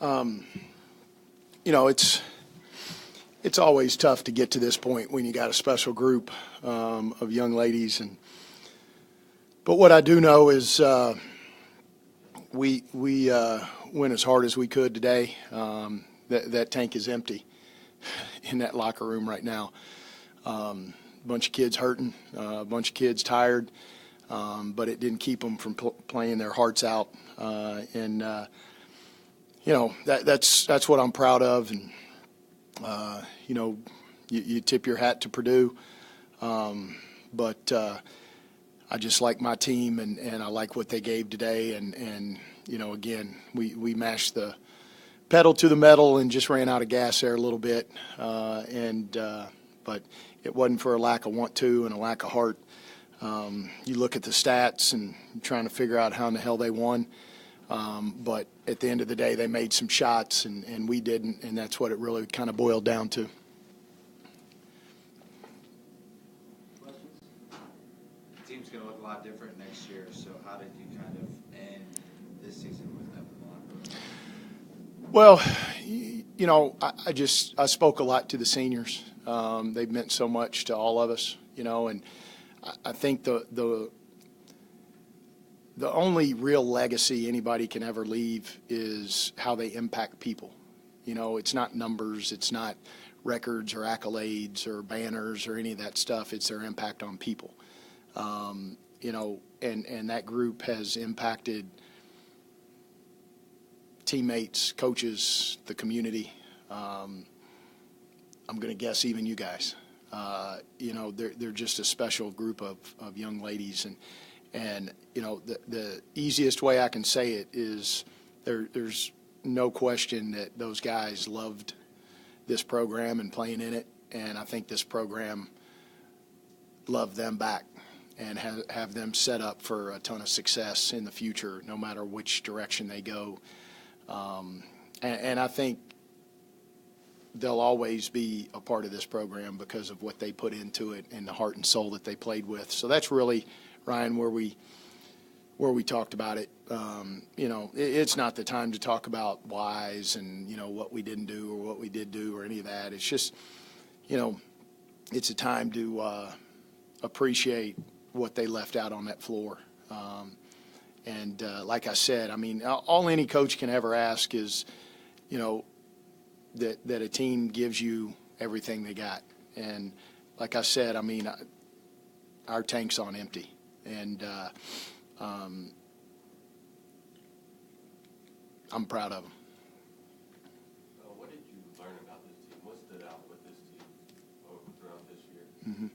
You know, it's always tough to get to this point when you got a special group of young ladies, but what I do know is we went as hard as we could today. That tank is empty in that locker room right now. A bunch of kids hurting, a bunch of kids tired, but it didn't keep them from playing their hearts out. You know, that's what I'm proud of. And, you know, you tip your hat to Purdue. But I just like my team, and I like what they gave today. And you know, again, we mashed the pedal to the metal and just ran out of gas there a little bit. But it wasn't for a lack of want to and a lack of heart. You look at the stats and you're trying to figure out how in the hell they won. But at the end of the day, they made some shots, and we didn't, and that's what it really kind of boiled down to. Questions? The team's going to look a lot different next year, so how did you kind of end this season with them in the locker room? Well, you know, I spoke a lot to the seniors. They've meant so much to all of us, you know, and I think the only real legacy anybody can ever leave is how they impact people. You know, it's not numbers, it's not records or accolades or banners or any of that stuff. It's their impact on people. You know, and that group has impacted teammates, coaches, the community. I'm going to guess even you guys. You know, they're just a special group of young ladies. And you know, the easiest way I can say it is there's no question that those guys loved this program and playing in it, and I think this program loved them back and have them set up for a ton of success in the future, no matter which direction they go. And I think they'll always be a part of this program because of what they put into it and the heart and soul that they played with. So that's really, Ryan, where we talked about it. You know, it's not the time to talk about whys and, you know, what we didn't do or what we did do or any of that. It's just, you know, it's a time to appreciate what they left out on that floor. Like I said, I mean, all any coach can ever ask is, you know, that a team gives you everything they got. And like I said, I mean, our tank's on empty. And I'm proud of them. What did you learn about this team? What stood out with this team throughout this year? Mm-hmm.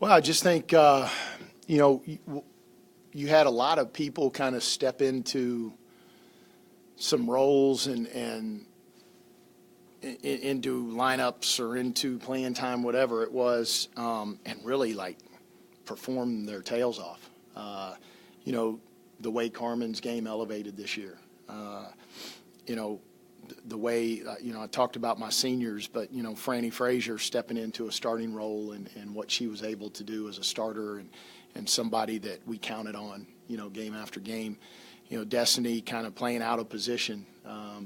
Well, I just think, you know, you had a lot of people kind of step into some roles and into lineups or into playing time, whatever it was, and really like perform their tails off. You know, the way Carmen's game elevated this year. You know, the way, you know, I talked about my seniors, but, you know, Franny Frazier stepping into a starting role and what she was able to do as a starter and somebody that we counted on, you know, game after game. You know, Destiny kind of playing out of position,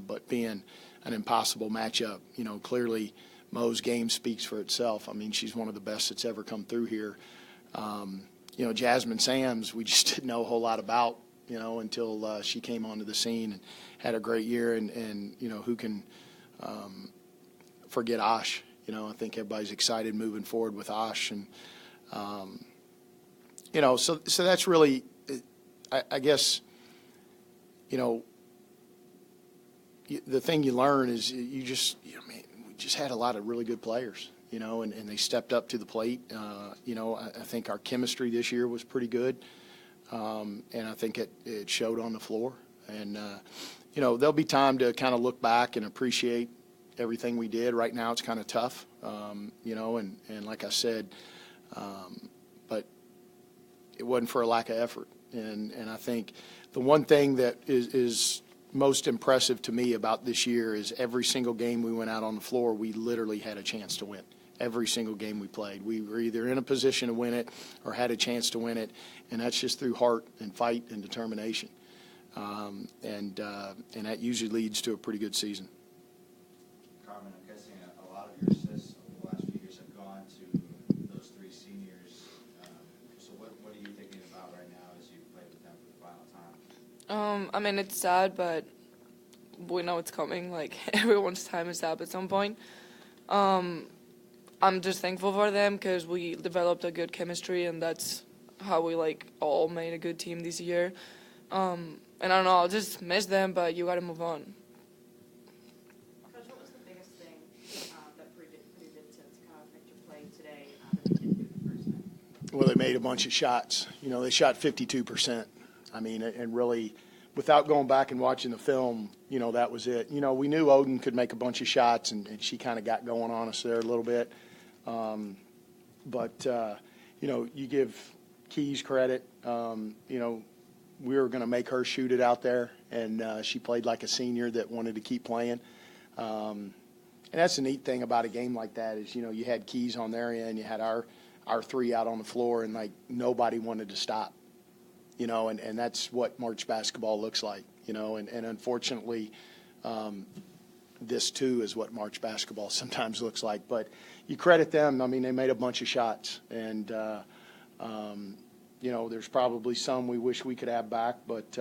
but being an impossible matchup. You know, clearly Mo's game speaks for itself. I mean, she's one of the best that's ever come through here. You know, Jasmine Sams, we just didn't know a whole lot about, you know, until she came onto the scene and had a great year. And you know, who can forget Osh? You know, I think everybody's excited moving forward with Osh. And, you know, so that's really, I guess, you know, the thing you learn is you just, you know, man, we just had a lot of really good players, you know, and they stepped up to the plate. You know, I think our chemistry this year was pretty good, and I think it showed on the floor. And, you know, there'll be time to kind of look back and appreciate everything we did. Right now it's kind of tough, you know, and like I said, but it wasn't for a lack of effort. And I think the one thing that is most impressive to me about this year is every single game we went out on the floor, we literally had a chance to win. Every single game we played, we were either in a position to win it or had a chance to win it, and that's just through heart and fight and determination. And that usually leads to a pretty good season. Carmen, I'm guessing a lot of your assists over the last few years have gone to those three seniors. So what are you thinking about right now as you play with them for the final time? I mean, it's sad, but we know it's coming. Like, everyone's time is up at some point. I'm just thankful for them because we developed a good chemistry, and that's how we, like, all made a good team this year. And I don't know, I'll just miss them, but you got to move on. Coach, what was the biggest thing that Purdue did to kind of affect your play today that they didn't do the first time? Well, they made a bunch of shots. You know, they shot 52%. I mean, and really, without going back and watching the film, you know, that was it. You know, we knew Odin could make a bunch of shots, and she kind of got going on us there a little bit. But you know, you give Keys credit. You know, we were going to make her shoot it out there, and she played like a senior that wanted to keep playing. And that's the neat thing about a game like that is, you know, you had Keys on their end, you had our three out on the floor, and, like, nobody wanted to stop. You know, and that's what March basketball looks like, you know, and unfortunately, this too is what March basketball sometimes looks like. But you credit them. I mean, they made a bunch of shots, and you know, there's probably some we wish we could have back, but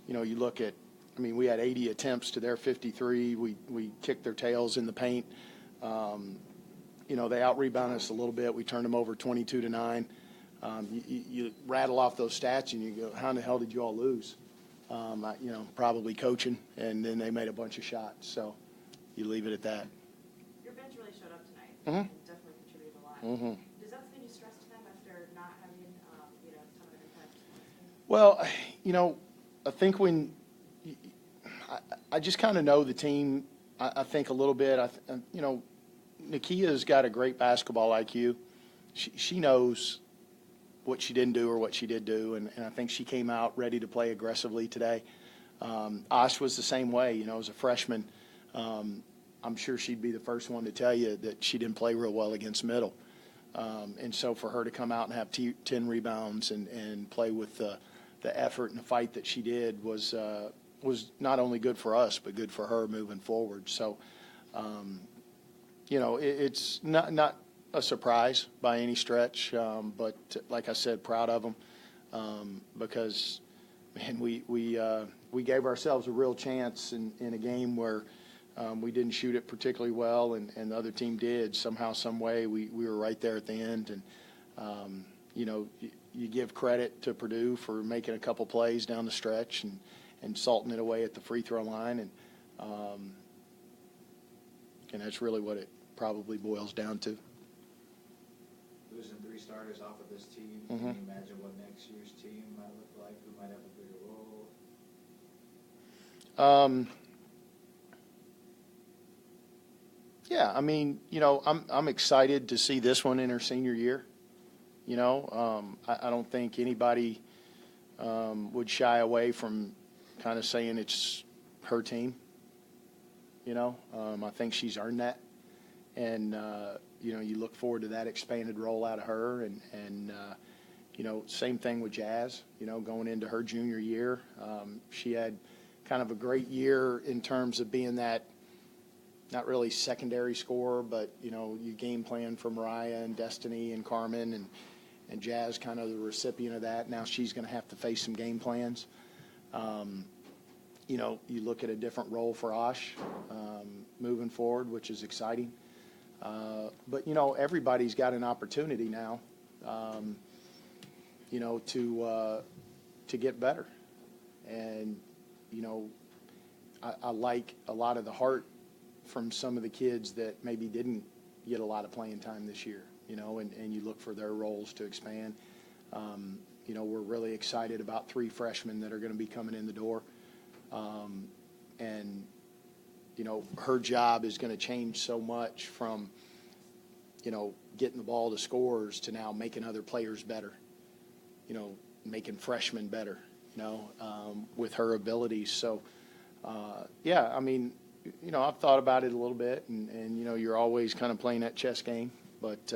you know, you look at, I mean, we had 80 attempts to their 53. We kicked their tails in the paint. You know, they out-rebounded us a little bit. We turned them over 22-9. You rattle off those stats and you go, how in the hell did you all lose? You know, probably coaching, and then they made a bunch of shots. So you leave it at that. Your bench really showed up tonight Mhm. and definitely contributed a lot. Mhm. Does that send you stress to them after not having, you know, a ton of impact? Well, you know, I think when I just kind of know the team, I think a little bit. You know, Nakia's got a great basketball IQ. She knows what she didn't do or what she did do, and I think she came out ready to play aggressively today. Ash was the same way, you know, as a freshman. I'm sure she'd be the first one to tell you that she didn't play real well against Middle. And so for her to come out and have 10 rebounds and play with the effort and the fight that she did was not only good for us, but good for her moving forward. So, you know, it's not a surprise by any stretch, but like I said, proud of them because, man, we gave ourselves a real chance in a game where we didn't shoot it particularly well, and the other team did. Somehow, some way, we were right there at the end, and you know, you give credit to Purdue for making a couple plays down the stretch and salting it away at the free throw line, and that's really what it probably boils down to. Losing three starters off of this team, Mhm. can you imagine what next year's team might look like? Who might have a bigger role? Yeah, I mean, you know, I'm excited to see this one in her senior year. You know, I don't think anybody would shy away from kind of saying it's her team. You know, I think she's earned that, and you know, you look forward to that expanded role out of her, and you know, same thing with Jazz. You know, going into her junior year, she had kind of a great year in terms of being that not really secondary scorer, but you know, you game plan for Mariah and Destiny and Carmen, and Jazz kind of the recipient of that. Now she's going to have to face some game plans. You know, you look at a different role for Osh moving forward, which is exciting. But, you know, everybody's got an opportunity now, you know, to get better. And, you know, I like a lot of the heart from some of the kids that maybe didn't get a lot of playing time this year, you know, and you look for their roles to expand. You know, we're really excited about 3 freshmen that are going to be coming in the door. And, you know, her job is going to change so much from, you know, getting the ball to scorers to now making other players better, you know, making freshmen better, you know, with her abilities. So, yeah, I mean, you know, I've thought about it a little bit, and you know, you're always kind of playing that chess game. But,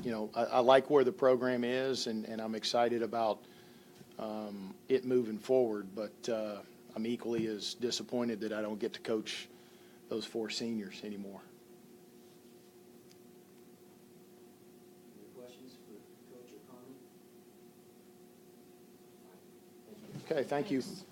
you know, I like where the program is, and I'm excited about it moving forward. But I'm equally as disappointed that I don't get to coach those 4 seniors anymore. Any questions for Coach or Carmen? Okay, thank you. Thanks.